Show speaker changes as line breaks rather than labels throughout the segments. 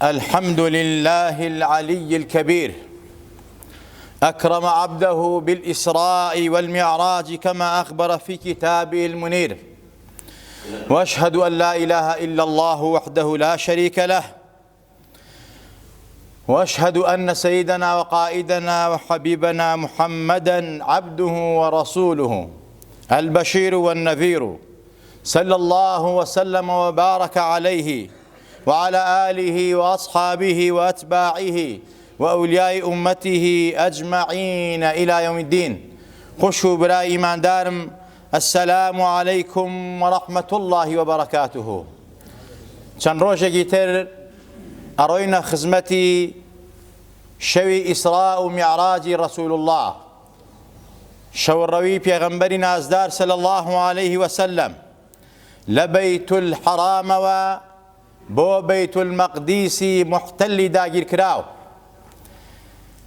الحمد لله العلي الكبير، أكرم عبده بالإسراء والمعراج كما أخبر في كتابه المنير، وأشهد أن لا إله إلا الله وحده لا شريك له، وأشهد أن سيدنا وقائدنا وحبيبنا محمدًا عبده ورسوله البشير والنذير، صلى الله وسلم وبارك عليه وعلى آله وأصحابه وأتباعه وأولياء أمته أجمعين إلى يوم الدين. خوشو برای ایماندارم، السلام عليكم ورحمة الله وبركاته. چەند ڕۆژێکی تر ئەڕۆینە خزمەتی شەوی ئیسراء و میعراجی رسول الله، شەوڕەوی پێغەمبەری نازدار صلى الله عليه وسلم لە بەیت الحەرامەوە بۆ بەیت المەقدیسی محتەلی داگیر کراو.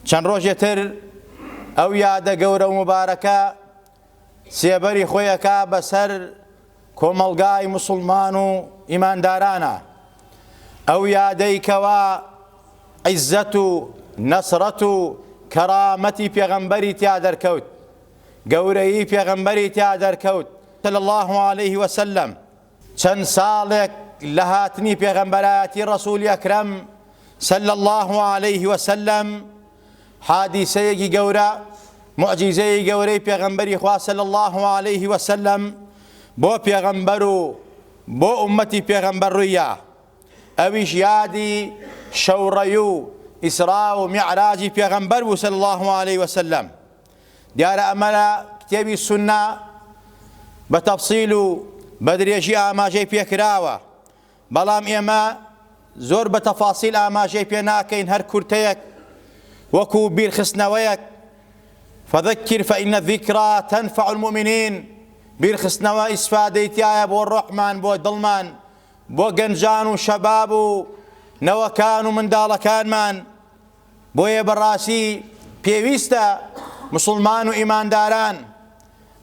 چەند ڕۆژێتر ئەو یادە گەورە و مبارەکە سێبەری خۆیەکە بەسەر کۆمەڵگای موسڵمان و ئیماندارانە، ئەو یادەی کەوا عیزەت و نەسرەت و کەرامەتی پێغەمبەری تیا دەرکەوت، گەورەیی پێغەمبەری تیا دەرکەوت صلی الله عليه وسلم. چەند ساڵێک لە هاتنی پێغەمبەرایەتی ڕەسوولی ئەکرەم صلی الله عليه وسلم حادیسەیەکی گەورە، معجیزەیەکی گەورەی پێغەمبەری خوا صلی الله عليه وسلم بۆ پێغەمبەر و بۆ ئومەتی پێغەمبەر ڕوویە. ئەویش یادی شەوڕەی و ئیسرا و میعراجی پێغەمبەر بوو صلی الله عليه وسلم. دیارە ئەمە لە کتێبی سونە بە تەفسیل و بە درێژی ئاماژەی پێکراوە، بەڵام ئێمە زۆر بە تەفاسیل ئاماژەی پێ ناکەین، هەر کورتەیەک وەکو بیرخستنەوەیەک. فذكر فإن الذكرى تنفع المؤمنين. بیرخستنەوە ئیسفادەی تایە بۆ ڕۆحمان، بۆ دڵمان، بۆ گەنجان و شەباب و نەوەکان و منداڵەکانمان. بۆیە بەڕاستی پێویستە موسڵمان و ئیمانداران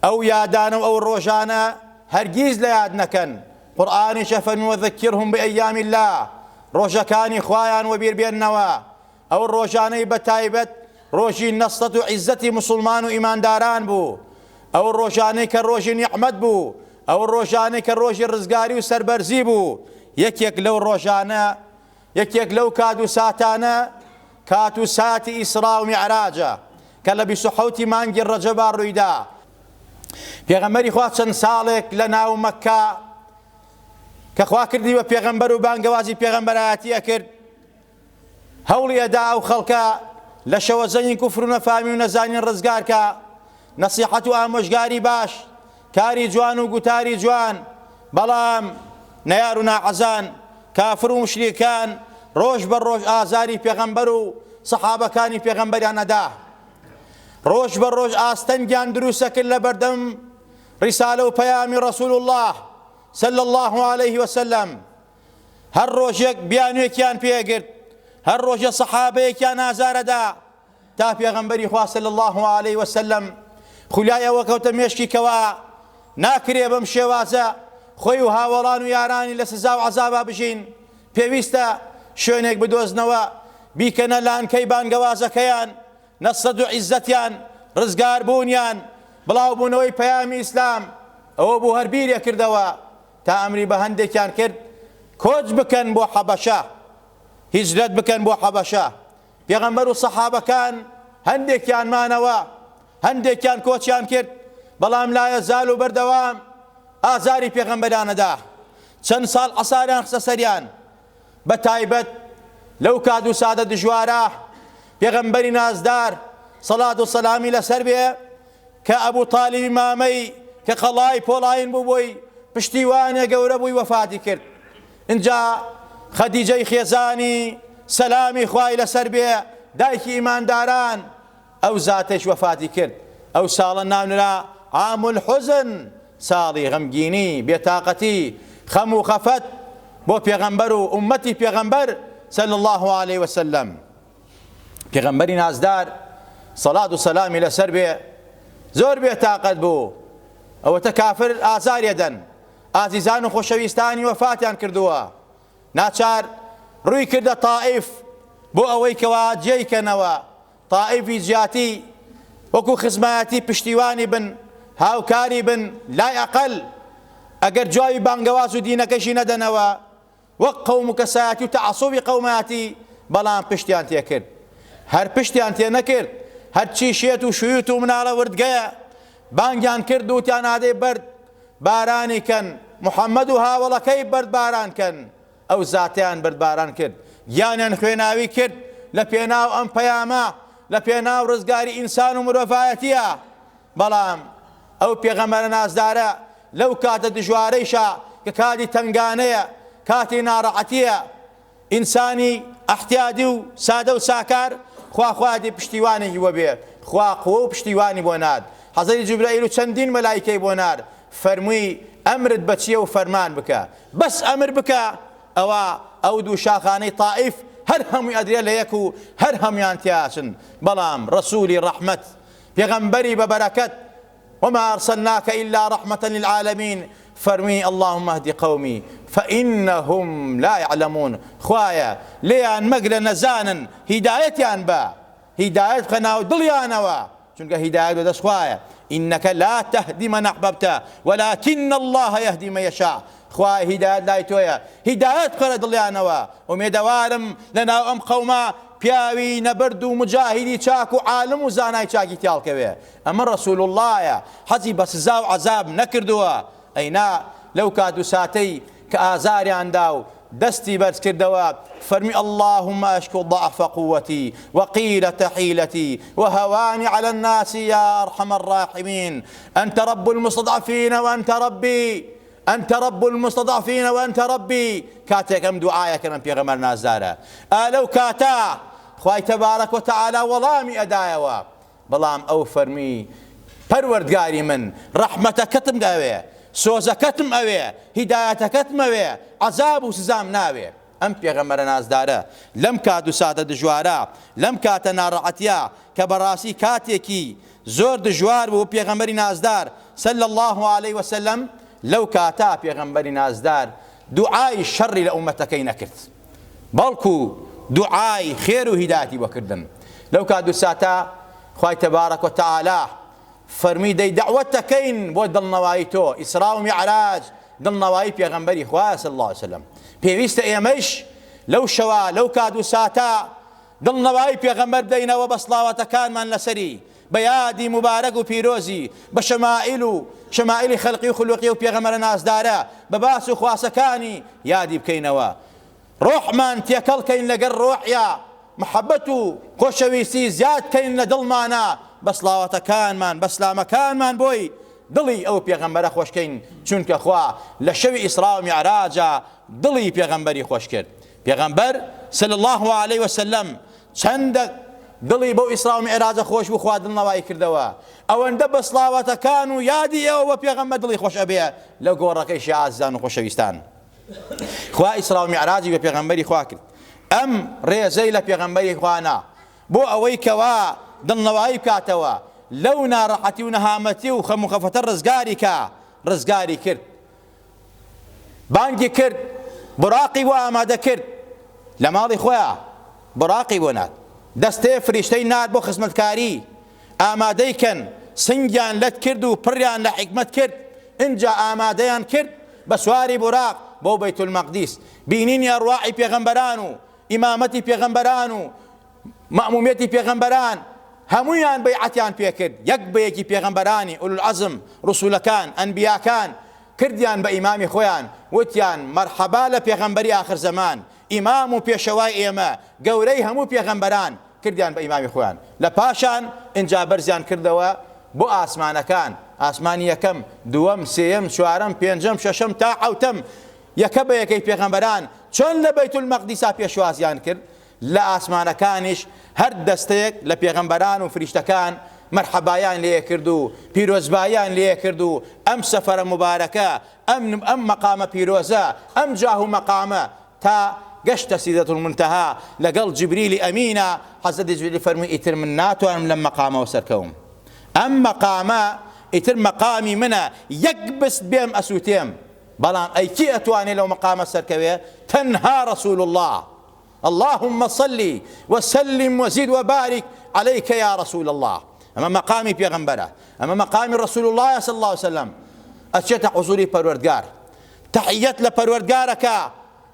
ئەو یادانە و ئەو ڕۆژانە هەرگیز لە یاد نەکەن. قورئانیشە فەرمووی وذەکرهم بئەیامی الله، ڕۆژەکانی خوایان وە بیربێننەوە. ئەو ڕۆژانەی بەتایبەت ڕۆژی نەسرەت و عیزەتی موسڵمان و ئیمانداران بوو، ئەو ڕۆژانەی کە ڕۆژی نیعمەت بوو، ئەو ڕۆژانەی کە ڕۆژی ڕزگاری و سەربەرزی بوو. یەکێک لەو ڕۆژانە، یەکێک لەو کات و ساتانە کات و ساتی ئیسرا و میعراجە کە لە 27 مانگی ڕەجەبا ڕوویدا. پێغەمبەری خوا چەند ساڵێک لە ناو مەککە کە خوا کردی بە پێغەمبەر و بانگەوازی پێغەمبەرایەتی ئەکرد، هەوڵی ئەدا ئەو خەڵکە لە شەوەزەنی کوفر و نەفامی و نەزانین ڕزگارکە، نەسیحەت و ئامۆژگاری باش، کاری جوان و گوتاری جوان. بەڵام نەیار و ناعەزان، کافر و مشریکان ڕۆژ بە ڕۆژ ئازاری پێغەمبەر و سەحابەکانی پێغەمبەریان ئەدا، ڕۆژ بە ڕۆژ ئاستەنگیان دروستە کرد لە بەردەم ڕیسالە و پەیامی ڕەسوول الله صلی الله عليه وسلم. هەر ڕۆژێک بیانوێکیان پێگرت، هەر ڕۆژە سەحابەیەکیان ئازارەدا، تا پێغەمبەری خوا صلی الله عليه وسلم خولایەوە کەوتە مێشکی کەوا ناکرێ بەم شێوازە خۆی و هاوڵان و یارانی لە سزا و عەزابا بژین. پێویستە شوێنێک بدۆزنەوە بیکەنە لانکەی بانگەوازەکەیان، نەسرەت و عیزەتیان، ڕزگار بوونیان، بڵاو بوونەوەی پەیامی ئیسلام. ئەوە بوو هەر بیرێ کردەوە تا ئەمری بە هەندێکیان کرد کۆچ بکەن بۆ حەبەشە، هیجرەت بکەن بۆ حەبەشە. پێغەمبەر و سەحابەکان هەندێکیان مانەوە، هەندێکیان کۆچیان کرد، بەڵام لا یەزال و بەردەوام ئازاری پێغەمبەرانەدا. چەند ساڵ عەساریان خستە سەریان، بە تایبەت لەو کات و ساتە دژوارە پێغەمبەری نازدار سەڵات و سەلامی لەسەر بێ کە ئەبوو تاڵیبی مامەی کە قەڵای پۆڵاین بوو بۆی پشتیوانە گەورە بووی وەفاتی کرد. اینجا خەدیجەی خێزانی سەلامی خوای لەسەر بێ دایکی ئیمانداران ئەو زاتەش وەفاتی کرد. ئەو ساڵە ناونرا عام الحزن، ساڵی غەمگینی، بێتاقەتی، خەم و خەفەت بۆ پێغەمبەر و ئومەتی پێغەمبەر صلی الله عليه وسلم. پێغەمبەری نازدار سەڵات و سەلامی لەسەر بێ زۆر بێتاقەت بوو. ئەوەتە کافر ئازاریەدەن، ئازیزان و خۆشەویستانی وەفاتیان کردووە، ناچار ڕووی کردە تائیف بۆ ئەوەی کەوا جێیکەنەوە تائیفی جیاتی وەکو خزمایەتی پشتیوانی بن هاوکاری بن لای ئەقەل ئەگەر جوابی بانگەواز و دینەکەشی نەدەنەوە وەک قەوم و کەسایەتی و تەعەسسوبی قەومایەتی بەڵام پشتیان تێکرد هەر پشتیان تێ نەکرد هەرچی شێت و شوویت و مناڵە وردگەیە بانگیان کرد و تیان ئادەی بەرد بارانی کەن محەممەد و هاوڵەکەی بەرد باران کەن ئەو زاتیان بەرد باران کرد گیانیان خوێناوی کرد لە پێناو ئەم پەیامە لە پێناو ڕزگاری ئینسان و مرۆڤایەتیە بەڵام ئەو پێغەمبەرە نازدارە لەو کاتە دژوارەیشە کە کاتی تنگانەیە کاتی ناڕەحەتیە ئینسانی ئەحتیادی و سادە و ساکار خواخوادی پشتیوانێکی وە بێ خوا قووە و پشتیوانی بۆ ناد حەزەری جوبرائیل و چەندین مەلایکەی بۆ نار فەرمووی ئەمرت بە چییە و فەرمان بکە بەس ئەمر بکە ئەوە ئەو دوو شاخانەی تائیف هەر هەمووی ئەدرێ لە یەک و هەر هەمویان تیاچن بەڵام ڕەسوولی ڕەحمەت پێغەمبەری بە بەرەکەت وما أرسلناك إلا رحمة للعالمين فرمي اللهم اهد قومي فإنهم لا يعلمون خوايا ليان مقل نزانا هدايتيان با هداية خناو دليانوا چونك هداية دس خوايا إنك لا تهدي من أحببت ولكن الله يهدي من يشاء خوايا هداية لا يتويا هداية خنا دليانوا وميدوارم لنا أم قوما پیاوی نەبرد و مجاهدی چاک و عالم و زانای چاکی تیاڵکەوێ ئەمە ڕەسوول اللهە حەزی بە سزا و عەزاب نەکردووە ئەینا لەو کات و ساتەی کە ئازاریاندا و دەستی بەرز کردەوە فەرمی اللهم أشكو ضعف قوتي وقيلة حيلتي وهواني على الناس يا أرحم الراحمين أنت رب المستضعفين وأنت ربي أنت رب المستضعفين وأنت ربي كاتك أم دعايك من بيغمر نازدارة لو كاتا خواهي تبارك وتعالى ولامي أدايوا بلام أو فرمي پروردگاری من رحمتكتم داوي سوزكتم أوي هدايتكتم أوي عذاب وسزام ناوي أم بيغمر نازدارة لم كادو سادة دجوارا لم كاتا نارعتيا كبراسي كاتيكي زور دجوار بو بيغمر نازدار صلى الله عليه وسلم لو كاتا پێغەمبەری نازدار دوعای شەڕی لە ئومەتەکەی نەکرد بەڵکو دوعای خێر و هیداەتی بۆکردن لەو کات دوو ساتە خوای تەبارەک وتەعالا فەرمی دەی دەعوەت دەکەین بۆ دڵنەوایی تۆ ئیسرا و میعراج دڵنەوایی پێغەمبەری خوا صلی الله علیه وسلم پێویستە ئێمەش لەو شەوە لەو کات دوو ساتە دڵنەوایی پێغەمبەر بدەینەوە بە سڵاوەتەکانمان لەسەری بەیادی مبارەک و پیرۆزی بە شەمائیلی خەلقی و خولوقی و پێغەمبەرە نازدارە بە باس و خواسەکانی یادی بکەینەوە ڕۆحمان تێکەڵکەین لەگەڵ ڕۆحیا محەبەت و خۆشەویستی زیادکەین لە دڵمانە بە سڵاوەتەکانمان بە سلامەکانمان بۆی دڵی ئەو پێغەمبەرە خۆشکەین چونکە خوا لە شەوی ئیسرا و میعراجە دڵی پێغەمبەری خۆش کرد پێغەمبەر صلی الله علیه وسلم چەندە دڵی بەو ئیسرا و میعراجە خۆش بوو خوا دڵنەوایی کردەوە ئەوەندە بە سڵاوەتەکان و یادی ئێوە بە پێغەمبەر دڵی خۆش ئەبێ لەو گۆڕەکەیشی ئازیزان و خۆشەویستان خوا ئیسرا و میعراجی بە پێغەمبەری خوا کرد ئەم ڕێزەی لە پێغەمبەری خوانا بۆ ئەوەی کەوا دڵنەوایی بکاتەوە لەو ناڕەحەتی و نەهامەتی و خەم و خەفەتە ڕزگاری کرد بانگی کرد بڕاقی بۆ ئامادە کرد لە ماڵی خۆیان بڕاقی بۆ نات دەستەیە فریشتەی نات بۆ خزمەتکاری ئامادەی کەن سنگیان لەت کرد و پڕیان لە حیکمەت کرد اینجا ئامادەیان کرد بە سواری بوراق بۆ بەیت المەقدیس بینینی ئەڕواحی پێغەمبەران و ئیمامەتی پێغەمبەران و مەئمومیەتی پێغەمبەران هەموویان بەیعەتیان پێکرد یەک بە یەکی پێغەمبەرانی ئولوالعەزم ڕسوولەکان ئەنبیاکان کردیان بە ئیمامی خۆیان وتیان مەرحەبا لە پێغەمبەری ئاخر زەمان ئیمام و پێشەوای ئێمە گەورەی هەموو پێغەمبەران کردیان بە ئیمامی خۆیان لە پاشان ئینجا بەرزیان کردەوە بۆ ئاسمانەکان ئاسمانی یەکەم دووەم سێیەم چوارەم پێنجەم شەشەم تا حەوتەم یەکە بە یەکەی پێغەمبەران چۆن لە بەیت المەقدیسا پێشوازیان کرد لە ئاسمانەکانیش هەر دەستەیەک لە پێغەمبەران و فریشتەکان مەرحەبایان لێ کرد و پیرۆزبایان لێ کرد و ئەم سەفەرە مبارەکە ئەم مەقامە پیرۆزە ئەم جاه و مەقامە تا گەشتە سیدرەت المنتەها لەگەڵ جیبریلی ئەمینە حەزرەتی جیبریل فەرمووی ئیتر من ناتوانم لەم مەقامەوە سەرکەوم ئەم مەقامە ئیتر مەقامی منە یەک بست بێم ئەسووتێم بەڵام ئەی کی ئەتوانێت لەو مەقامە سەرکەوێ تەنها ڕەسوول الله اللهم صل وسلم وزد وبارك عليك يا رسول الله. أما مقامي بيغمبره، أما مقامي رسول الله صلى الله عليه وسلم أشيت حضوري پروردگار تحيات لپروردگارك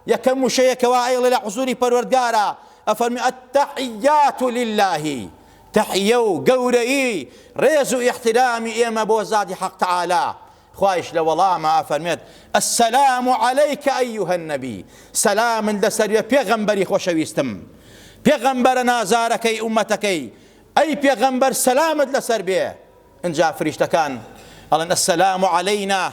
يكم شيء وائل لحضوري پروردگارا أفرمي التحيات لله تحيو قورئي ريزو احترامي إما بوزاد حق تعالى خوايش لوالله ما أفرميت السلام عليك أيها النبي سلام لسر بيغمبري خوشويستم بيغمبر نازاركي أمتكي أي بيغمبر سلام لسر بيه إن جاء فريشتكان قال السلام علينا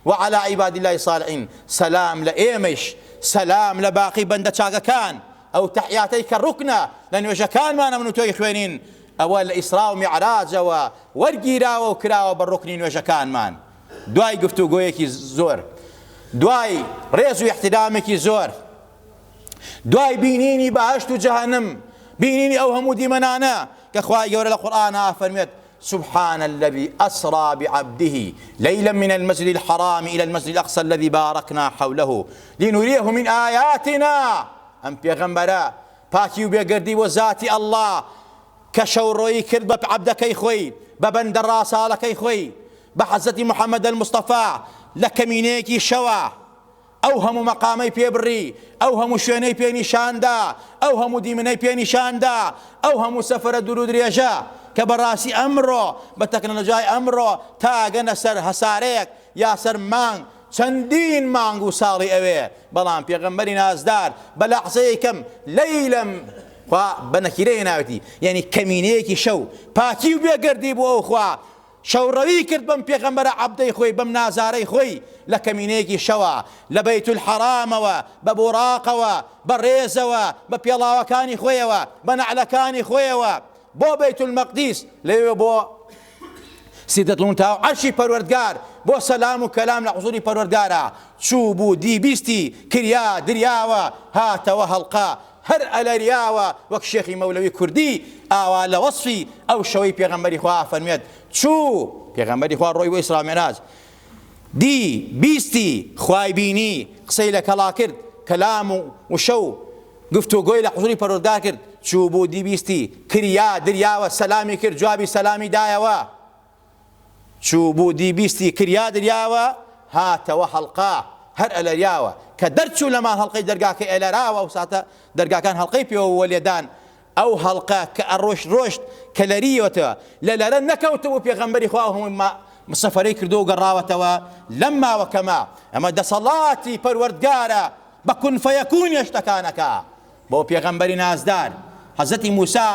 وعلى عباد الله الصالحين سلام لإيمش سلام لباقي بند كان أو تحياتيك الركنة لأن وجه كان ما من توي خوينين أول إسراء ومعراج ورقيرا وكرا بالركنين وجه كان مان دواي قفتو قويكي زور دواي ريزو احترامك زور دواي بينيني بهشت جهنم بينيني أوهم ديمنانا كأخوائي يوري القرآن فرميت سبحان الذي أسرى بعبده ليلا من المسجد الحرام إلى المسجد الأقصى الذي باركنا حوله لنريه من آياتنا أم بيغمبرا باكي وبيقردي وزاتي الله كشوروي كرب بعبدك خوي ببندر راسالك خوي بحزة محمد المصطفى لكمينيكي شوا أوهم مقامي بيبري أوهم شويني بيني شاندا أوهم ديمني بيني شاندا أوهم سفر درود ريجا كبراسي أمره بتكنولوجيا أمره تاجنا سر هساريك يا سر مان چەندین مانگ و ساڵی ئەوێ بەڵام پێغەمبەری نازدار بە لەحزەیەکەم لەیلەم خوا بەنەکیرەیە ناوێتی یعنی کەمینەیەکی شەو پاکی و بێگەردی بۆ ئەو خوا شەوڕەوی کرد بەم پێغەمبەرە عەبدەی خۆی بەم نازارەی خۆی لە کەمینەیەکی شەوە لە بەیت الحەرامەوە بە بوراقەوە بە ڕێزەوە بە پێڵاوەکانی خۆیەوە بە نەعلەکانی خۆیەوە بۆ بەیت المەقدیس لەوێ بۆ سیدەتڵون تاو عەرشی پەروەردگار بۆ سەلام و کەلام لە حوزوری پەروەردگارە چوو بوو دیبیستی کریا دریاوە هاتەوە هەڵقا هەر ئەلەریاوە وەک شێخی مەولەوی کوردی ئاوا لە وەسفی ئەو شەوەی پێغەمبەری خوا فەرمێت چوو پێغەمبەری خوا ڕۆی بۆ ئیسرا مێراج دی بیستی خوای بینی قسەی لە کەڵا کرد کەلام و شەو گفتوگۆی لە حوزوری پەروەردگار کرد چوو بوو دیبیستی کریا دریاوە سەلامی کرد جوابی سەلامی دایەوە چوو بوو دیبیستی کریا دریاوە هاتەوە هەڵقا هەر ئەلەریاوە کە دەرچوو لەمان هەڵقەی دەرگاکە ئێلەراوە ئەو ساتە دەرگاکان هەڵقەی پێوە وەلێدان ئەو هەڵقە کە ڕۆشت کە لەریوەتەوە لە لەرە نەکەوتەوە پێغەمبەری خوا هەمووی سەفەرەی کردو و گەڕاوەتەوە لەم ماوەکەما ئەمە دەسەڵاتی پەروەردگارە بە کون فەیەکونی شتەکانەکە بۆ پێغەمبەری نازدار حەزەتی موسا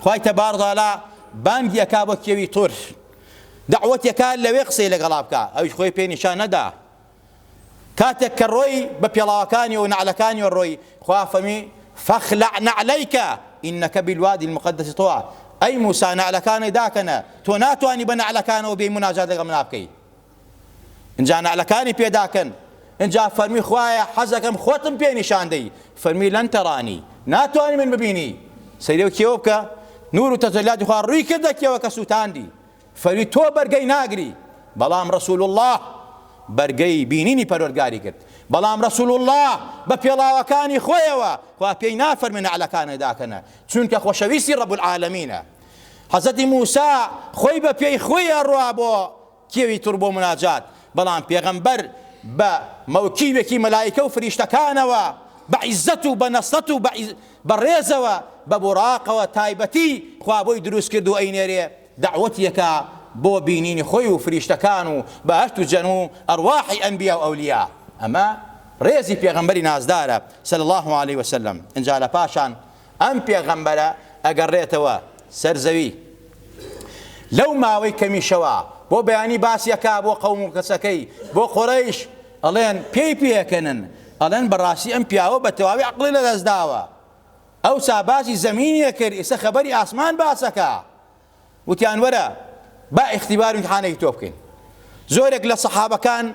خوای تەبارەک وتەعالا بانگی ئەکا بۆ کێوی تور دعوتێکە لەوێ قسەی لەگەڵا بکە ئەویش خۆی پێی نیشان نەدا کاتێک کە ڕۆی بە پێڵاوەکانی و نەعلەکانی و ڕۆی خوا فەرمی فەخلع نەعلەیکە ئینەکە بالوادی المقدس طوى ئەی موسا نەعلەکانی داکەنە تۆ ناتوانی بە نەعلەکانەوە بێی مناجات لەگەڵ منا بکەی اینجا نەعلەکانی پێداکەن اینجا فەرمی خوایە حەزەکەم خۆتم پێ نیشان دەی فەرمی لەن تەڕانی ناتوانی من ببینی سەیرێ کێوە بکە نور و تەجەلیاتی خوا ڕووی کردە کێوە کە سووتاندی فەرمی تۆ بەرگەی ناگری بەڵام ڕەسوول الله بەرگەی بینینی پەروەردگاری کرد بەڵام ڕەسوول الله بە پێڵاوەکانی خۆیەوە خوا پێی نافەرمێ نەعلەکانە داکەنە چونکە خۆشەویستی ڕەب العالەمینە حەزەتی موسا خۆی بە پێی خۆی ئەڕوا بۆ کێوی تور بۆ مناجات بەڵام پێغەمبەر بە مەوکیبێکی مەلایکە و فریشتەکانەوە بە عیزەت و بە نەسەت و بە ڕێزەوە بە بوراقەوە تایبەتی خوا بۆی دروست کرد و ئەینێرێ دعوتیەکە بۆ بینینی خۆی و فریشتەکان و بەهەشت و جەن و ئەرواحی ئەنبیا و ئەولیا ئەمە ڕێزی پێغەمبەری نازدارە صلی الله عليه وسلم ئینجا لە پاشان ئەم پێغەمبەرە ئەگەڕێتەوە سەر زەوی لەو ماوەی کەمیشەوە بۆ بەیانی باسیەکە بۆ قەوم و کەسەکەی بۆ قوڕەیش ئەڵێن پێی پێکەنن ئەڵێن بەڕاستی ئەم پیاوە بە تەواوی عەقڵی لەدەستداوە ئەوسا باسی زەمینیە کرد ئێستا خەبەری ئاسمان باسەکە وتیان وەرە با اختیبار و امتحانێکی تۆ بکەین زۆرێک لە سەحابەکان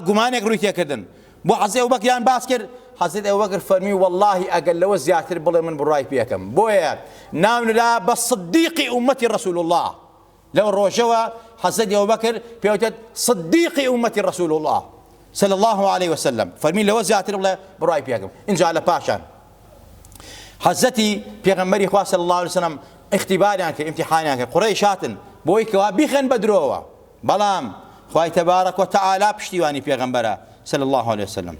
گومانێک ڕووی تێکردن بۆ حەزرەتی ئەبوبەکریان باس کرد حەزرەتی ئەبوبەکر فەرمی وەڵڵاهی ئەگەر لەوە زیاتر بڵێ من بڕوای پێکەم بۆیە ناونرا بە صدیقی ئومەتی ڕەسوول الله لەو ڕۆژەوە حەزرەتی ئەبوبەکر پێوتێت صدیقی ئومەتی ڕەسوول الله صلی الله عليه وسلم فەرمی لەوە زیاتر بڵێ بڕوای پێکەم اینجا لە پاشان حەزەتی پێغەمبەری خوا صلی الله علیه وسلم اختیباریان کرد، امتحانیان کرد. قوڕیش هاتن بۆی کەوا بیخەن بە درۆوە، بەڵام خوای تەبارەک وتەعالا پشتیوانی پێغەمبەرە صلی الله علیه وسلم.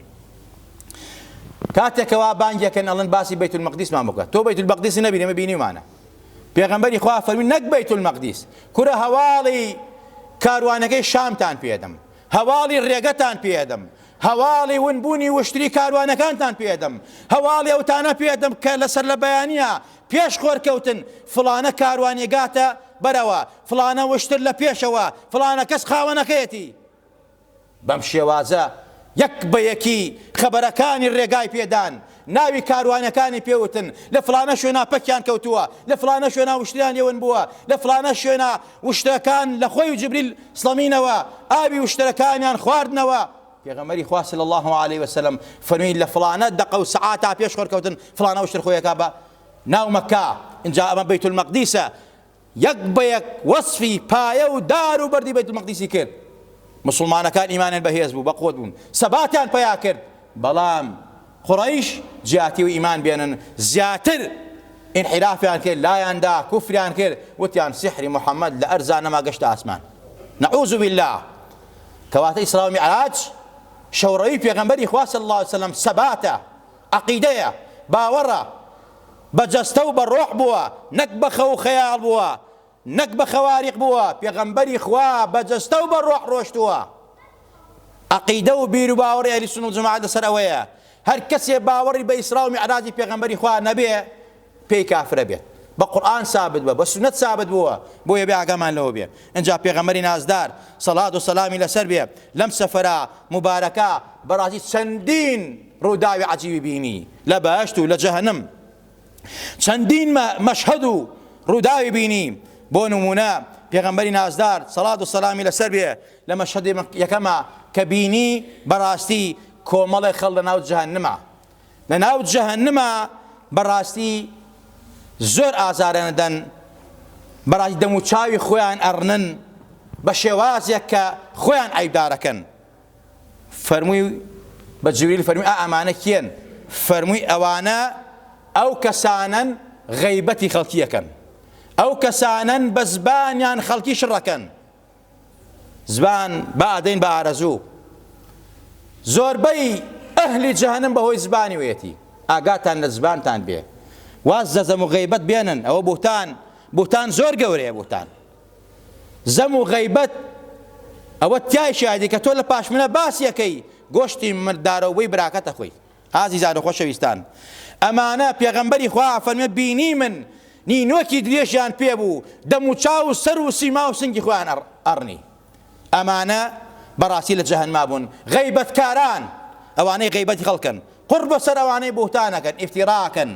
کاتێکەوە بانگیەکەن ئەڵێن باسی بەیت المەقدیسمان بکات، تۆ بەیت المەقدیس نەبینی، ئێمە بینیمانە. پێغەمبەری خوا فەرمی نەک بەیت المەقدیس، کورە هەواڵی کاروانەکەی شامتان پێدەم، هەواڵی ڕێگەتان پێدەم، هەواڵی ونبوونی وشتری کاروانەکانتان پێدەم، هەواڵی ئەوتانە پێدەم کە لەسەر لە بەیانیە پێش خۆرکەوتن فڵانە کاروانێگاتە بەرەوە، فڵانە وشتر لە پێشەوە، فڵانە کەس خاوەنەکەیەتی. بەم شێوازە یەک بە یەکی خەبەرەکانی ڕێگای پێدان، ناوی کاروانەکانی پێوتن، لە فڵانە شوێنە پەکیان کەوتووە، لە فڵانە شوێنە وشتریان لێون بووە، لە فڵانە شوێنە وشتەکان لە خۆی و جبریل سڵەمینەوە ئاوی وشتەکانیان خواردنەوە. پێغەمبەری خوا صلی الله علیه وسلم فەرمی لە فڵانە دقە و سەعاتا پێش خۆرکەوتن فڵانە وشتر خۆیەکە بە ناو مەکە. اینجا ئەمە بەیت المەقدیسە، یەک بە یەک وەسفی پایە و دار و بەردی بەیت المەقدیسی کرد. مسلمانەکان ئیمانیان بەهێز بوو، بەقوت بوون، سەباتیان پیا کرد. بەڵام قوڕەیش جیاتی و ئیمان بێنن زیاتر انحرافیان کرد، لایاندا کوفریان کرد، وتیان سحری محەممەد لە ئەرزا نەما گەشتە ئاسمان. نەعوذ بالله. کەواتە ئیسرا و میعراج شەوڕەوی پێغەمبەری خوا صلی الله علیه وسلم سەباتە، عەقیدەیە، باوەڕە، بەجەستە و بەڕۆح بووە، نەک بە خەو و خەیاڵ بووە، نەک بە خەواریق بووە. پێغەمبەری خوا بەجەستە و بەڕۆح ڕۆشتووە. عەقیدە و بیر و باوەڕی ئەهلی سونە و جەماعەت لەسەر ئەوەیە هەر کەسێ باوەڕی بە ئیسرا و میعراجی پێغەمبەری خوا نەبێ پێی کافرە بێت. بە قورئان ثابت بووە، بە سونەت ثابت بووە، بۆیە بێ ئاگامان لەوە بێ. اینجا پێغەمبەری نازدار سەڵات و سەلامی لەسەر بێ لەم سەفەرە مبارەکە بەڕاستی چەندین ڕووداوی عەجیبی بینی لە بەهەشت و لە جەهەنەم، چەندین مەشهەد و ڕووداوی بینی. بۆ نمونە پێغەمبەری نازدار سەڵات و سەلامی لەسەر بێ لە مەشهەدی یەکەمە کە بینی بەڕاستی کۆمەڵی خەڵ لە ناو جەهەنەمە، لە ناو جەهەنەمە بەڕاستی زۆر ئازاریان دەن، بەڕاستی دەم و چاوی خۆیان ئەڕنن بە شێوازێک کە خۆیان عەیبدارەکەن. فەرمووی بە جوبریل فەرمووی ئەمانە کێن؟ فەرمووی ئەوانە ئەو کەسانن غەیبەتی خەڵکیەکەن، ئەو کەسانن بە زبانیان خەڵکی شڕەکەن. زبان بە ئادەین بە ئارەزوو، زۆربەی ئەهلی جەهەنەم بەهۆی زبانی وێتی. ئاگاتان لە زبانتان بێ، واز زەم و غەیبەت بێنن، ئەوە بوتان زۆر گەورەیە. بوتان زەم و غەیبەت ئەوە تیای شایدی کە تۆ لە پاشمنە باسیەکەی گۆشتی مردارەوەی براکەتە خۆی. ئازیزان و خۆشەویستان، ئەمانە پێغەمبەری خوا فەرمێ بینی من نینۆکی درێژیان پێ بوو، دەم و چاو و سەر و سیما و سنگی خۆیان ئەڕنی. ئەمانە بەڕاستی لە جەهەنەما بوون. غەیبەتکاران ئەوانەی غەیبەتی خەڵکن، قڕ بەسەر ئەوانەی بوتانەکەن، ئیفتیراکەن،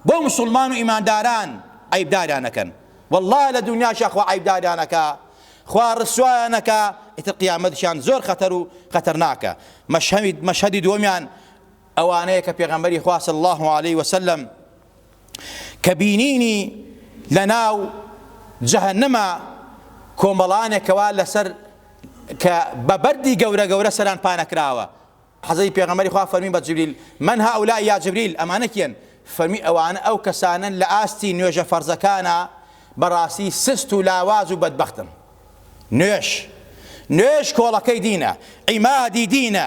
بۆ مسلمان و ئیمانداران عەیبداریانەکەن. والله لە دونیاشا خوا عەیبداریانەکە، خوا ڕسوایانەکە، ئیتر قیامەتیشان زۆر خەتەر و خەتەرناکە. مەشهەدی دووەمیان ئەوانەیە کە پێغەمبەری خوا صلی الله علیه وسلم کە بینینی لە ناو جەهەنەمە کۆمەڵانێکەوە لەسەر کە بە بەردی گەورە گەورە سەران پانەکراوە. حەزەتی پێغەمبەری خوا فەرمی بە جبریل من هؤلاء یا جبریل، ئەمانە کێن؟ فەرمی ئەوانە ئەو کەسانن لە ئاستی نوێژە فەرزەکانە بەڕاستی سست و لاواز و بەدبەختن. نوێژ کۆڵەکەی دینە، عیمادی دینە.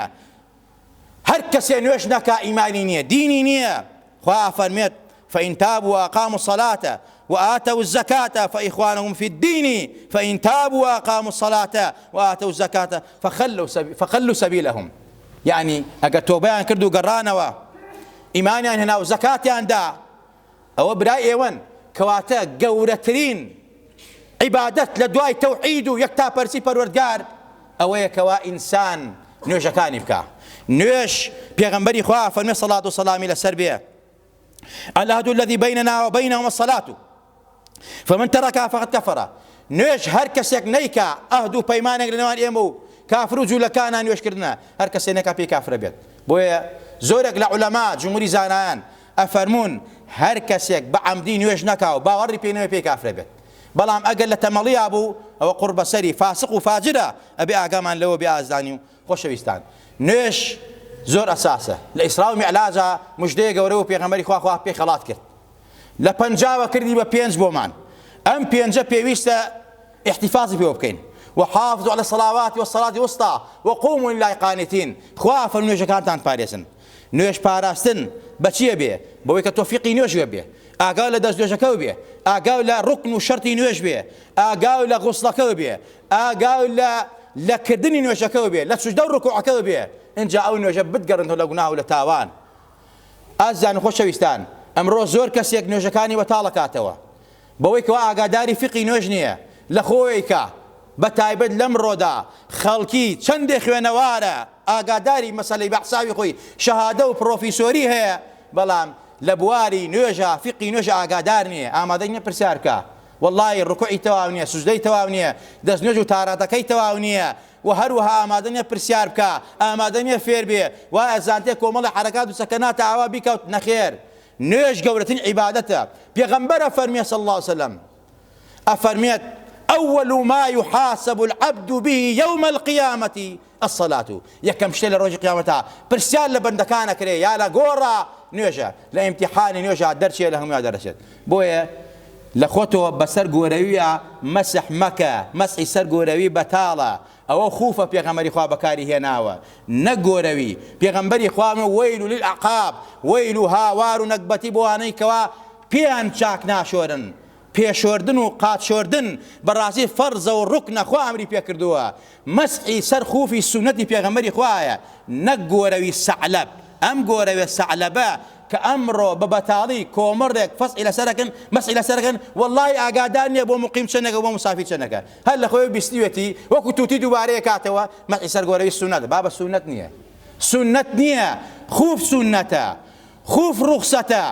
هەر کەسێ نوێژ نەکا ئیمانی نییە، دینی نییە. خوا فەرمێت فإن تابوا وأقاموا الصلاة وآتوا الزكاة فإخوانهم في الدين فإن تابوا وأقاموا الصلاة وآتوا الزكاة فخلوا سبيلهم. يعني ئەگەر تۆبەیان کرد و گەڕانەوە ئیمانیان هێنا و زەکاتیان دا، ئەوە برای ئێوەن کەواتە گەورەترین عیبادەت لە دوای تەوحید و یەکتاپەرستی پەروەردگار ئەوەیە کەوا ئینسان نوێژەکانی بکە. نوێژ پێغەمبەری خوا فەرمێ سەڵات و سەلامی لەسەر بێ العهد الذي بيننا وبينهم الصلاة فمن تركها فقد كفر. نوێژ هەر کەسێک نەیکا ئەهد و پەیمانێک لەنێوان ئێمە و کافر و جوولەکانە نوێژکردنە، هەر کەسێ نەکا پێی کافرە بێت. بۆیە زۆرێک لە عولەما جمهوری زانایان ئەفەرمون هەر کەسێک بە عەمدی نوێژ نەکا و باوەڕی پێ نەبێ پێی کافرە بێت. بەڵام ئەگەر لە تەمەڵیا بوو ئەوە قوڕ بەسەری فاسق و فاجرە. ئەبێ ئاگامان لەوە بێ ئازانی و خۆشەویستان. نوێژ زۆر ئەساسە. لە ئیسرا و میعراجا موژدەیە گەورە و پێغەمبەری خوا پێی خەڵات کرد. لە پەنجاوە کردی بە 5 بۆمان ئەم 5 پێویستە احتفاظی پێوە بکەین وحافظوا على الصلوات والصلاة الوسطى وقوموا لله قانتين خوا فەرموێژەکانتان پارێزن نوێژ پاراستن بەچیە بێ بەوەی کە تۆفیقی نوێژ بێ ئاگاو لە دەست نوێژەکەو بێ ئاگاو لە ڕوکن و شەرتی نوێژ بێ ئاگاو لە غوسڵەکەو بێ ئاگاو لە کردنی نوێژەکەو بێ لە سوجدە و ڕوکوعەکەو بێ اینجا ئەو نوێژە بتگەڕێنەوە لە گوناه و لە تاوان ئازیان خۆشەویستان ئەمڕۆ زۆر کەسێک نوێژەکانی بەتاڵ دەکاتەوە بەوەی کەوا ئاگاداری فقی نوێژ نییە لە خۆی کە بە تایبەت لەمڕۆدا خەڵکی چەندێک خوێنەوارە ئاگاداری مەسەلەی بەحساوی خۆی شەهادە و پرۆفیسۆری هەیە بەڵام لە بواری نوێژە فقی نوێژە ئاگادار نییە ئامادەی نییە پرسیار بکە واللهی ڕکوعی تەواو نییە سوجدەی تەواو نییە دەست نوێژ و تاراتەکەی تەواو نییە و هەروەها ئامادە نییە پرسیار بکە ئامادە نییە فێر بێ وایە زانتێ کۆمەڵی حەرەکات و سەکەناتە ئاوا بیکەوت نەخێر نوێژ گەورەترین عیبادەتە پێغەمبەرە فەرمیە صلی الله عليه وسلم ئەفەرمێت أول ما يحاسب العبد به يوم القيامة الصلاة يكم شتي لروج قيامتها برسال لبندكان كري يا لا غورا نيوجا لا امتحان نيوجا درشي لهم يا درشت بويا لخوتو بسر غورويا مسح مكة مسح سر غوروي بتالا او خوفه بيغمبري خوا بكاري هناوا نغوروي بيغمبري خوا ويل للعقاب ويل هاوار نقبتي بواني كوا بيان چاك ناشورن پێشۆردن و قاچۆردن بەڕاستی فەرزە و ڕوکنە خوا ئەمری پێ کردووە مەسحی سەر خوفی سونەتی پێغەمبەری خوایە نەک گۆرەوی سەعلەب ئەم گۆرەوی سەعلەبە کە ئەمڕۆ بە بەتاڵی کۆمەڕێک فەسحی لەسەرەکەن مەسحی لەسەرەکەن وەڵڵی ئاگادار نییە بۆ مقیم چەندێکە بۆ مسافر چەندێکە هەر لە خۆی بیستیوێتی وەکو تووتی دووبارەیە کاتەوە مەسحی سەر گۆرەوی سونەتە بابە سونەت نییە سونەت نییە خوف سونەتە خوف ڕوخسەتە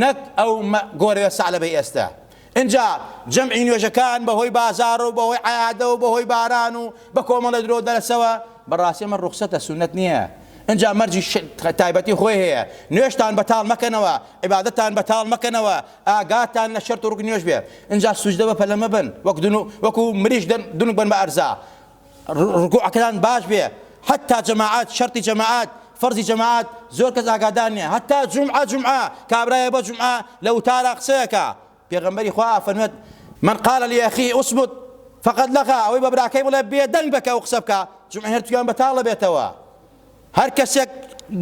نەک ئەو گۆرەوی سەعلەبەی ئێستا اینجا جەمعی نوێژەکان بەهۆی بازار و بەهۆی عیادە و بەهۆی باران و بە کۆمەڵە درۆ دەرەسەوە بەڕاستی ئەمە ڕوخسەتە سونەت نییە اینجا مەرجی تایبەتی خۆی هەیە نوێژتان بەتاڵ مەکەنەوە عیبادەتتان بەتاڵ مەکەنەوە ئاگاتان لە شەرت و ڕوک نوێژ بێ اینجا سوجدە بە پەلەمە بن وەکو مریش دونک بن بە ئەرزا ڕکوعەکەتان باش بێ حتا جەماعات شەرتی جەماعات فەرزی جەماعات زۆر کەس ئاگادار نییە حتا جومعە کابرایە بە جومعە لە وتارە قسەیەکە پێغەمبەری خوا فەرمێت من قال لأخيه اصمت فقد لغى ئەوەی بە براکەی بڵێ بێدەنگ بکە و قسە بکە جومعە هەر تویان بەتاڵە بێتەوە هەر کەسێک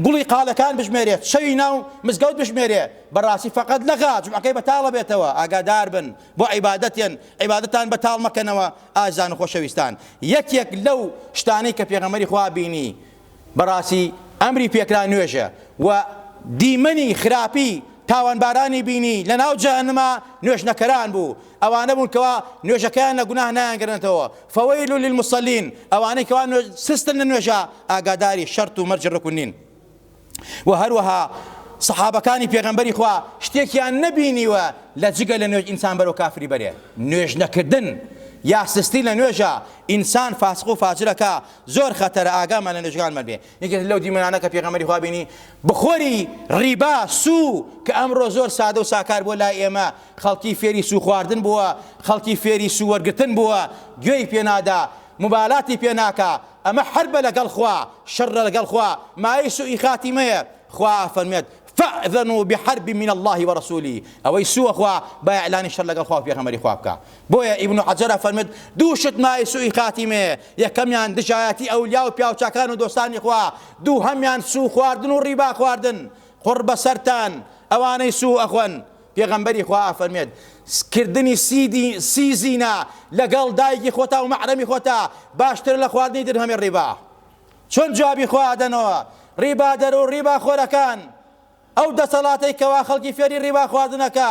گوڵی قالەکان بژمێرێت شەوی ناو مزگەوت بژمێرێ بەڕاستی فقد لغى جومعەکەی بەتاڵە بێتەوە ئاگادار بن بۆ عیبادەتان بەتاڵ مەکەنەوە ئازان و خۆشەویستان یەکێک لەو شتانەی کە پێغەمبەری خوا بینی بەڕاستی ئەمری پێکرا نوێژە و دیمەنی خراپی تاوانبارانی بینی لە ناو جەهەنەما نوێژ نەکەران بوو ئەوانە بوون کەوا نوێژەکەیان لە گوناه نایانگەڕێنێتەوە فەوەیل للموسەلین ئەوانەی کەوا سستن لە نوێژە ئاگاداری شەرت و مەرج ڕکن نین و هەروەها سەحابەکانی پێغەمبەری خوا شتێکیان نەبینیوە لە جگە لە نوێژ ئینسان بەرەو کافری بەرێ نوێژ نەکردن یا سستی لە نوێژە ئینسان فاسق و فاجرەکە زۆر خەتەرە ئاگامان لە نوێژەکانمان بێ یەکێک لەو دیمەنانە کە پێغەمبەری خوا بینی بخۆری ڕیبا سوو کە ئەمڕۆ زۆر سادە و ساکار بۆ لای ئێمە خەڵکی فێری سوو خواردن بووە خەڵکی فێری سوو وەرگرتن بووە گوێی پێ نادا مبالاتی پێ ناکا ئەمە حربە لەگەڵ خوا شەڕە لەگەڵ خوا مای سوئی خاتیمەیە خوا فەرمێت فأذنوا بحرب من الله ورسوله أو يسوع خوا بإعلان شر لقى خوا في خمري خوابك بويا ابن حجر فرمد دوشت ما يسوع خاتمه يا كم يان دجاياتي أولياء وبياو كانوا دوستان خوا دو هم يان سو خواردن وربا خواردن قرب سرتان أوان يسوع أخوان في غمبري خوا فرمد كردني سيزينا لقال دايجي خوتا ومحرمي خوتا باشتر لخواردني درهم الربا شون جابي خوادنوا ربا درو ربا خوركان ئەو دەسەڵاتەی کەوا خەڵکی فێری ڕیبا خواردنەکە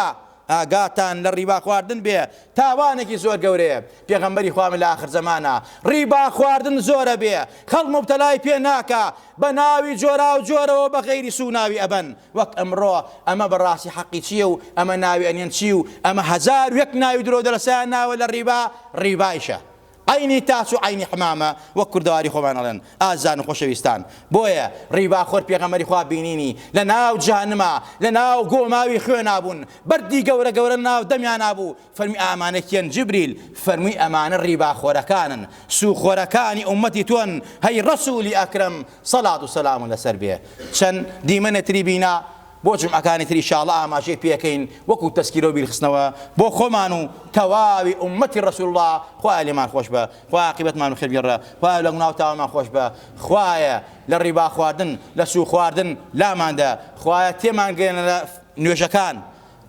ئاگاتان لە ڕیبا خواردن بێ تاوانێکی زۆر گەورەیە پێغەمبەری خوا لە ئاخر زەمانە ڕیبا خواردن زۆرە بێ خەڵک مبتەلای پێ ناکە بە ناوی جۆرا و جۆرەوە بە غەیری سوو ناوی ئەبەن وەک ئەمڕۆ ئەمە بەڕاستی حەقی چییە و ئەمە ناوی ئەنێن چی و ئەمە هەزار و یەک ناوی درۆ دەرەسەیان ناوە لە ڕیبا ڕیبایشە عینی تاس و عینی حمامە وەک کوردەواری خۆمان ئەڵێن ئازان و خۆشەویستان بۆیە ڕیباخۆر پێغەمبەری خوا بینینی لە ناو جەهەنەما لە ناو گۆماوی خوێنابوون بەردی گەورە گەورە ناو دەمیان نابوو فەرمی ئامانەکیان جبریل فەرمووی ئەمانە ڕیباخۆرەکانن سوخۆرەکانی ئومەتی تۆن هەی ڕەسوولی ئەکرەم سەڵات و سەلام لەسەر بێ چەند دیمەنێتری بینا بۆ جمعەکانی تری ئینشاءڵڵا ئاماژەی پێکەین وەکو تەسکیرە و بیرخستنەوە بۆ خۆمان و تەواوی ئوممەتی ڕەسوول الله. خوایە لێمان خۆش بە، خوایە عاقبەتمان و خێرگەڕە، خوایە لە گوناه و تاوانمان خۆش بە، خوایە لە ڕیبا خواردن لە سووق خواردن لاماندا، خوایە تێمان گەێنە لە نوێژەکان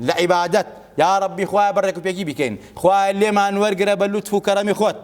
لە عیبادەت، یا ڕەبی خوایە بەڕێک و پێکی بکەین، خوایە لێمان وەرگرە بە لوتف و کەرەمی خۆت،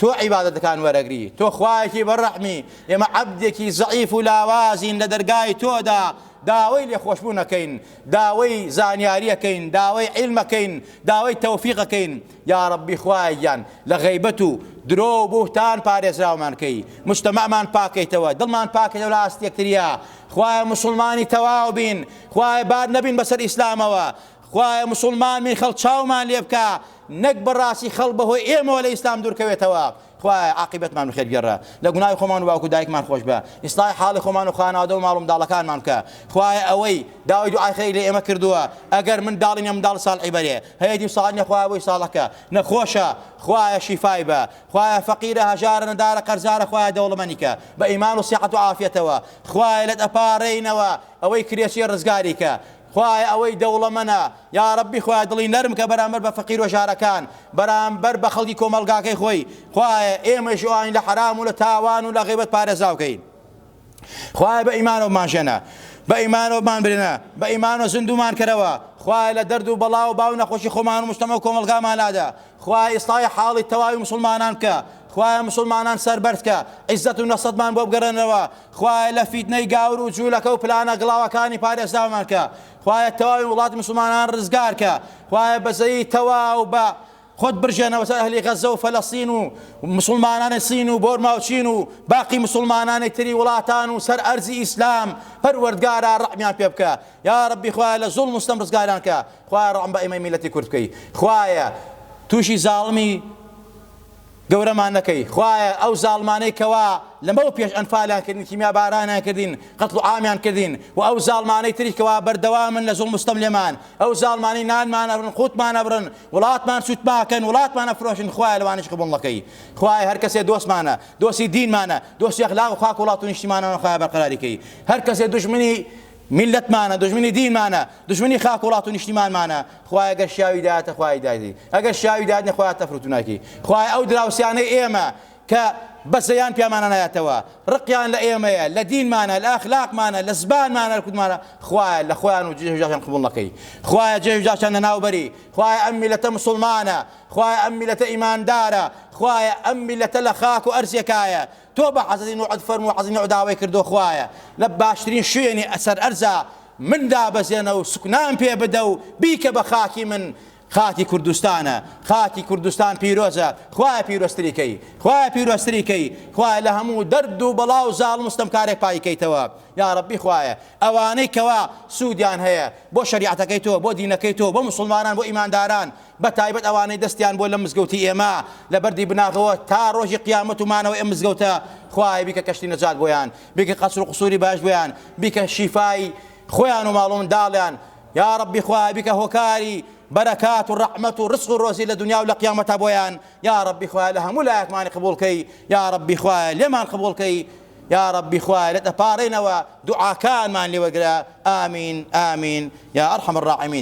تۆ عیبادەتەکان وەرەگری، تۆ خوایەکی بەڕەحمی، ئێمە عەبدێکی زەعیف و لاوازین لە دەرگای تۆدا، داوای لێخۆشبوونەکەین، داوای زانیاریەکەین، داوای عیلمەکەین، داوای تەوفیقەکەین، یا ڕەبی خوایە گیان لە غەیبەت و درۆ و بوهتان پارێزراومان کەی، مجتەمەعمان پاکەیتەوە، دڵمان پاکەیتەوە لە ئاستی یەکتریا، خوایە موسڵمانی تەواو بین، خوایە بار نەبین بەسەر ئیسلامەوە، خوایە موسڵمان بین خەڵک چاومان لێ بکە، نەک بەڕاستی خەڵک بەهۆی ئێمەوە لە ئیسلام دوورکەوێتەوە، خوایە عاقبەتمان و خێرگەڕە، لە گوناهی خۆمان و باوکو دایکمان خۆش بە، ئیسلاحی حاڵی خۆمان و خانەوادە و ماڵ و منداڵەکانمان بکە، خوایە ئەوەی داوای دوعای خەیری لە ئێمە کردووە، ئەگەر منداڵی نییە منداڵ ساڵحی بەرێ، هەیەی ساڵ نییە خوایە بۆی ساڵەکە، نەخۆشە خوایە شیفای بە، خوایە فەقیرە هەژارە نەدارە قەرزارە خوایە دەوڵەمەندیکە، بە ئیمان و سیحەت و عافیەتەوە، خوایە لێت ئەپارڕێینەوە ئەوەی کرێچیە ڕزگاریکە، خوایە ئەوەی دەوڵەمەنە، یا ڕەبی خوایە دڵی نەرم کە بەرامبەر بە فەقیر و ژارەکان، بەرامبەر بە خەڵکی کۆمەڵگاکەی خۆی، خوایە ئێمەش ئەوان لە حرام و لە تاوان و لە غیبەت پارێزراوکەین، خوایە بە ئیمانەوە بمانژێنە، بە ئیمانەوە بمان برێنە، بە ئیمانەوە زیندومان کەرەوە، خوایە لە دەرد و بەڵا و باو نەخۆشی خۆمان و مجتەمە و کۆمەڵگامان لادا، خوایە ئیسلاحی حاڵی تەواوی موسڵمانان بکە، خوایە موسڵمانان سەربەرز کە، عیزەت و نەسەتمان بۆ بگەڕێنەوە، خوایە لە فیتنەی گاور و جوولەکە و پلانە گڵاوەکانی پارێزراومان کە، خوایە تەواوی وڵاتی موسڵمانان ڕزگار کە، خوایە بەزەیی تەواو بە خۆت برژێنەوە سەر ئەهلی غەزە و فەلەستین و مسلمانانی سین و بۆرما و چین و باقی مسلمانانی تری وڵاتان و سەر ئەرزی ئیسلام پەروەردگارە ڕەحمیان پێ بکە، یا ڕەبی خوایە لە زوڵم و ستەم ڕزگاریان کە، خوایە ڕەحم بە ئێمەی میلەتی کورد بکەی، خوایە تووشی زاڵمی گەورەمان نەکەی، خوایە ئەو زاڵمانەی کەوا لەمەوە پێش ئەنفالیان کردین، کیمیا بارانیان کردین، قەتڵ و عامیان کردین، و ئەو زاڵمانەی تری کەوا بەردەوامن لە زوڵم و ستەم لێمان، ئەو زاڵمانەی نانمان ئەبرن، قوتمان ئەبرن، وڵاتمان سوتماکەن، وڵاتمان ئەفرۆشن، خوایە لەوانەش قبوڵ نەکەی، خوایە هەر کەسێ دۆستمانە، دۆستی دینمانە، دۆستی ئەخلاق و خاک وڵات و نیشتیمانە، خوایە بەرقەراری کەی، هەر کەسێ دوژمنی میلەتمانە، دژمنی دینمانە، دژمنی خاک وڵات و نیشتیمانمانە، خوایە ئەگەر شیاوی دایەتە خوای دایدی، ئەگەر شیاوی دایەت نە خوایە تەفروت ناکەی، خوایە ئەو دراوسیانەی ئێمە کە بەسەیان پیامانە نایەتەوە، ڕقیان لە ئێمەیە، لە دینمانە، لە ئەخلاقمانە، لە زبانمانە، لە کورتمانە، خوایە لە خۆیان و جێژاشان قبوڵ نەکەی، خوایە جێژاشان لەناوبەری، خوایە ئەم میلەتە موسڵمانە، خوایە ئەم میلەتە ئیماندارە، خوایە ئەم میلەتە لە خاک و ئەرزێکایە، تۆ بە حەزەتی نوعت فەرمو و حەزی نوع داوای کردو، خوایە لە باشترین شوێنی ئەسەر ئەرزە من دابەزێنە و سوکنان پێ بدە و بیکە بە خاکی من، خاکی کوردستانە، خاکی کوردستان پیرۆزە، خوایە پیرۆستریکەی، خوایە پیرۆستریکەی، خوایە لە هەموو دەرد و بەڵا و زاڵ مستەمکارێک پایکەیتەوە، یا ڕەبی خوایە ئەوانەی کەوا سوودیان هەیە بۆ شەریعەتەکەی تۆ، بۆ دینەکەی تۆ، بۆ موسڵمانان، بۆ ئیمانداران، بە تایبەت ئەوانەی دەستیان بۆ لە مزگەوتی ئێمە لە بەردی بناغەوە تا ڕۆژی قیامەت و مانەوە ئەم مزگەوتە، خوایە بیکە کەشتی نەجات بۆیان، بیکە قەسر و قسووری باش بۆیان، بیکە شیفای خۆیان و ماڵ و منداڵیان، یا ڕەبی خوایە بیکە هۆکاری بەرەکات و ڕەحمەت و ڕزق و ڕۆزی لە دنیا و لە قیامەتە بۆیان، یا ڕەبی خوایە لە هەموو لایەکمانی قبوڵ کەی، یا ڕەبی خوایە لێمان قبوڵ کەی، یا ڕەبی خوایە لە دەپاڕێنەوە دوعاکانمان لێ وەرگرە، ئامین ئامین یا ئەرحەم الراحیمین.